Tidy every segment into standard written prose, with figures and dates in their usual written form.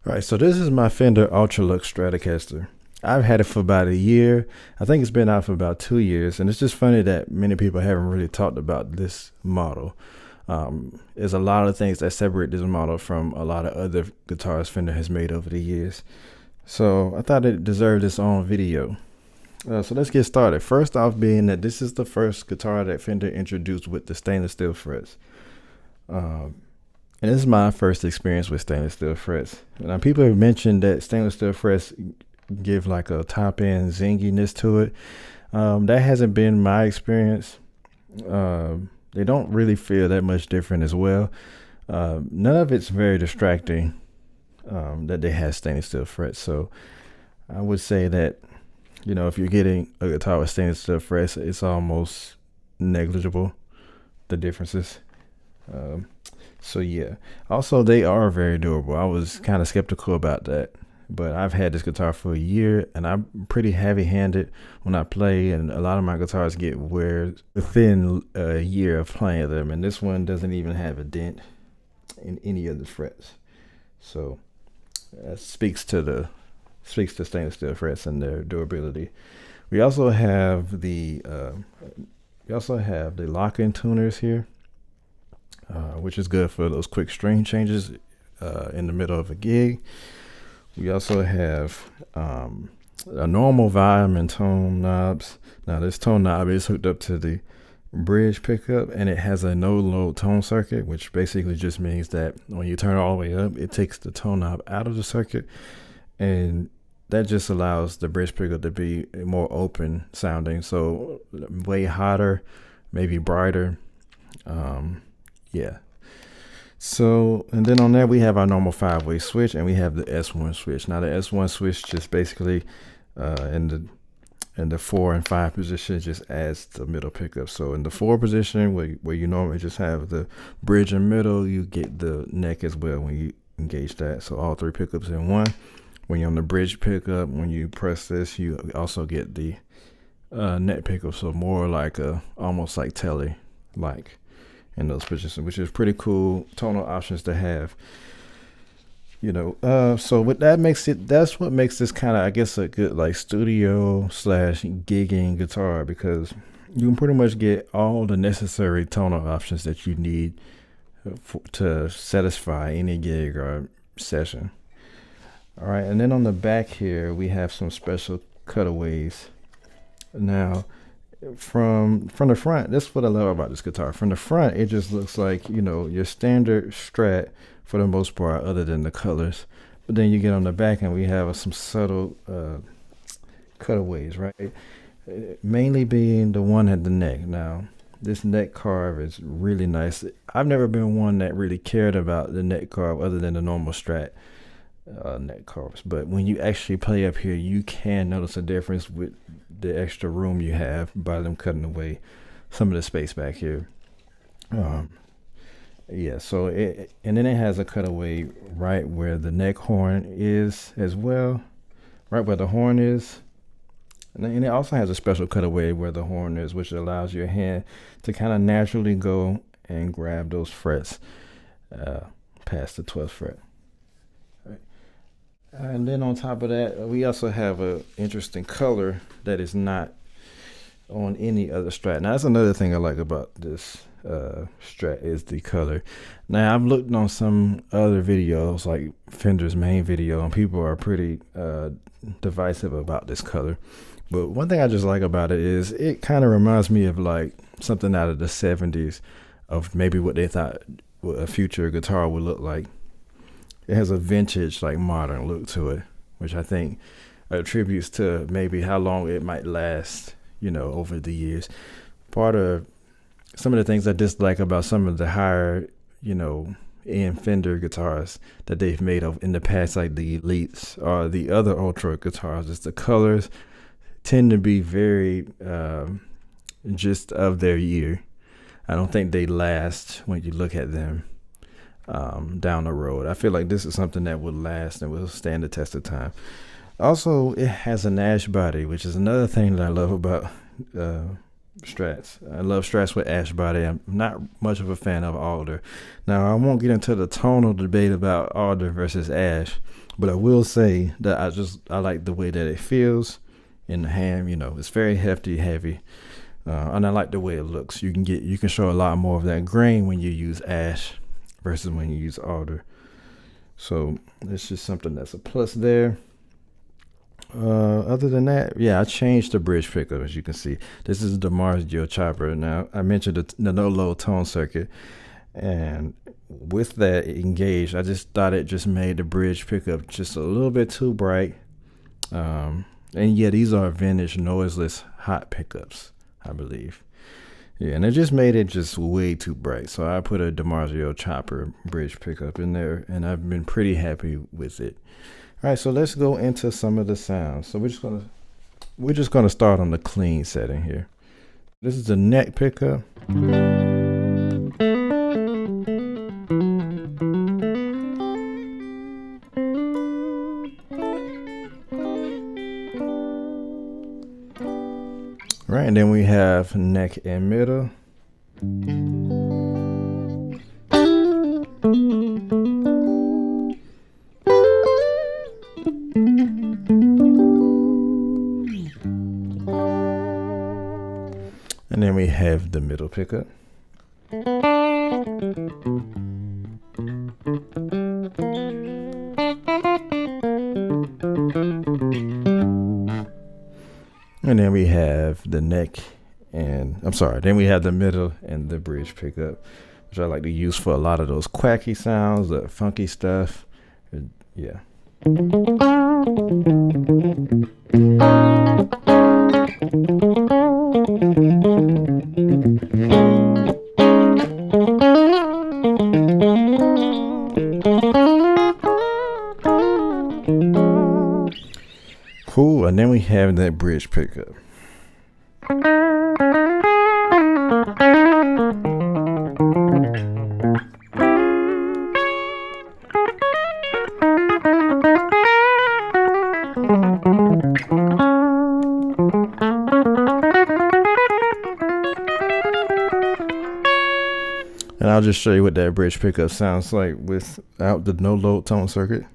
Right, so this is my Fender Ultra Luxe Stratocaster. I've had it for about a year. I think it's been out for about 2 years, and it's just funny that many people haven't really talked about this model. There's a lot of things that separate this model from a lot of other guitars Fender has made over the years. So I thought it deserved its own video. So let's get started. First off being that this is the first guitar that Fender introduced with the stainless steel frets. And this is my first experience with stainless steel frets. Now, people have mentioned that stainless steel frets give like a top end zinginess to it. That hasn't been my experience. They don't really feel that much different as well. None of it's very distracting that they have stainless steel frets. So I would say that, you know, if you're getting a guitar with stainless steel frets, it's almost negligible, the differences. So yeah, also they are very durable. I was kind of skeptical about that, but I've had this guitar for a year and I'm pretty heavy handed when I play, and a lot of my guitars get wear within a year of playing them, and this one doesn't even have a dent in any of the frets. So that speaks to stainless steel frets and their durability. We also have the lock-in tuners here, which is good for those quick string changes in the middle of a gig. We also have a normal volume and tone knobs. Now this tone knob is hooked up to the bridge pickup, and it has a no load tone circuit, which basically just means that when you turn it all the way up, it takes the tone knob out of the circuit, and that just allows the bridge pickup to be more open sounding, so way hotter, maybe brighter. Yeah. So, and then on that we have our normal 5-way switch, and we have the S1 switch. Now the S1 switch just basically in the 4 and 5 position just adds the middle pickup. So in the 4 position where you normally just have the bridge and middle, you get the neck as well when you engage that. So all 3 pickups in one. When you're on the bridge pickup, when you press this, you also get the neck pickup. So more like almost like telly like. in those positions, which is pretty cool tonal options to have. So what that makes it, that's what makes this kind of, I guess, a good like studio / gigging guitar, because you can pretty much get all the necessary tonal options that you need to satisfy any gig or session. All right, and then on the back here we have some special cutaways. Now from the front, that's what I love about this guitar. From the front, it just looks like your standard Strat for the most part, other than the colors. But then you get on the back and we have some subtle cutaways, right? Mainly being the one at the neck. Now this neck carve is really nice. I've never been one that really cared about the neck carve other than the normal Strat neck carves, but when you actually play up here, you can notice a difference with the extra room you have by them cutting away some of the space back here. So and then it has a cutaway right where the neck horn is as well, right where the horn is, and it also has a special cutaway where the horn is, which allows your hand to kind of naturally go and grab those frets past the 12th fret. And then on top of that, we also have a interesting color that is not on any other Strat. Now that's another thing I like about this Strat, is the color. Now I've looked on some other videos, like Fender's main video, and people are pretty divisive about this color. But one thing I just like about it is it kind of reminds me of like something out of the 70s, of maybe what they thought a future guitar would look like. It has a vintage, like modern look to it, which I think attributes to maybe how long it might last, over the years. Part of some of the things I dislike about some of the higher, end Fender guitars that they've made in the past, like the Elites or the other Ultra guitars, is the colors tend to be very just of their year. I don't think they last when you look at them down the road. I feel like this is something that will last and will stand the test of time. Also, it has an ash body, which is another thing that I love about Strats. I love Strats with ash body. I'm not much of a fan of alder. Now, I won't get into the tonal debate about alder versus ash, but I will say that I like the way that it feels in the hand. It's very hefty, heavy, and I like the way it looks. You can show a lot more of that grain when you use ash versus when you use alder. So it's just something that's a plus there. Other than that, I changed the bridge pickup. As you can see, this is the DiMarzio chopper. Now I mentioned the no low tone circuit, and with that engaged, I just thought it just made the bridge pickup just a little bit too bright. And these are vintage noiseless hot pickups, I believe. And it just made it just way too bright. So I put a DiMarzio chopper bridge pickup in there, and I've been pretty happy with it. All right, so let's go into some of the sounds. So we're just gonna start on the clean setting here. This is the neck pickup. Right, and then we have neck and middle. And then we have the middle pickup. And then we have the neck then we have the middle and the bridge pickup, which I like to use for a lot of those quacky sounds, the funky stuff. Yeah. Cool, and then we have that bridge pickup. And I'll just show you what that bridge pickup sounds like without the no load tone circuit.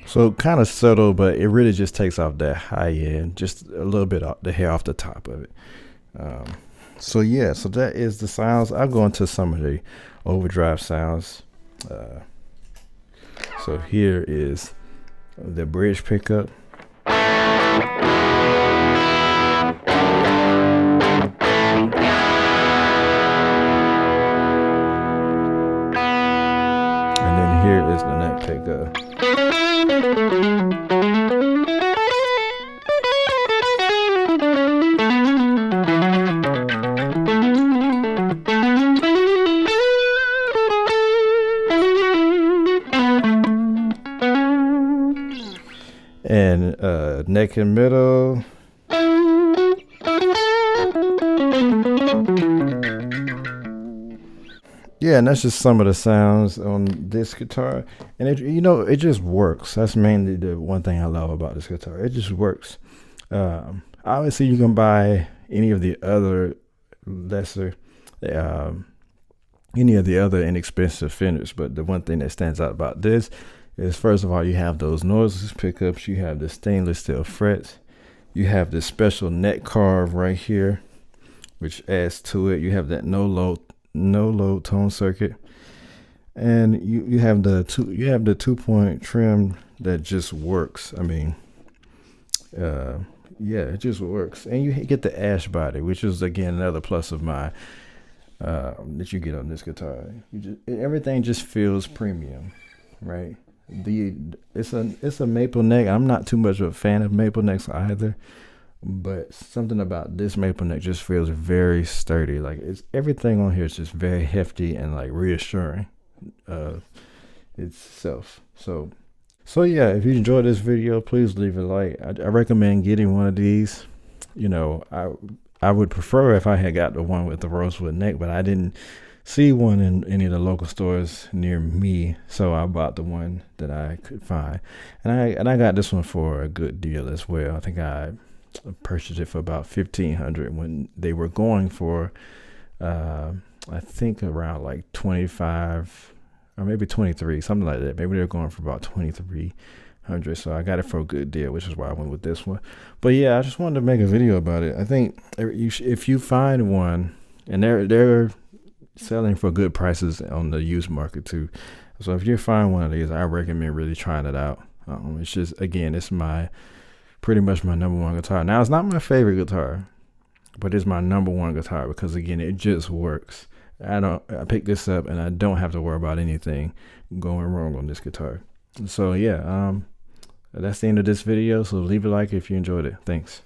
So kind of subtle, but it really just takes off that high end, just a little bit off the hair off the top of it. So yeah, so that is the sounds. I'll go into some of the overdrive sounds. So here is the bridge pickup. And then here is the neck pickup. And neck and middle. Yeah, and that's just some of the sounds on this guitar, and it, you know, it just works. That's mainly the one thing I love about this guitar. It just works. Obviously, you can buy any of the other lesser, any of the other inexpensive Fenders, but the one thing that stands out about this is, first of all, you have those noiseless pickups. You have the stainless steel frets. You have this special neck carve right here, which adds to it. You have that no load tone circuit, and you have the 2-point trim that just works. I mean, yeah, it just works. And you get the ash body, which is again another plus of mine that you get on this guitar. Everything just feels premium, right? It's a maple neck. I'm not too much of a fan of maple necks either, but something about this maple neck just feels very sturdy. Like everything on here is just very hefty and like reassuring itself. So yeah, if you enjoyed this video, please leave a like. I recommend getting one of these. You know, I would prefer if I had got the one with the rosewood neck, but I didn't see one in any of the local stores near me, so I bought the one that I could find, and I got this one for a good deal as well. I think I purchased it for about $1,500 when they were going for I think around like 25 or maybe 23, something like that. Maybe they're going for about 2,300, so I got it for a good deal, which is why I went with this one. But yeah, I just wanted to make a video about it. I think if you find one, and they're selling for good prices on the used market too, so if you find one of these, I recommend really trying it out. It's just, again, it's pretty much my number one guitar. Now, it's not my favorite guitar, but it's my number one guitar because, again, it just works. I picked this up and I don't have to worry about anything going wrong on this guitar. So yeah, that's the end of this video. So leave a like if you enjoyed it. Thanks.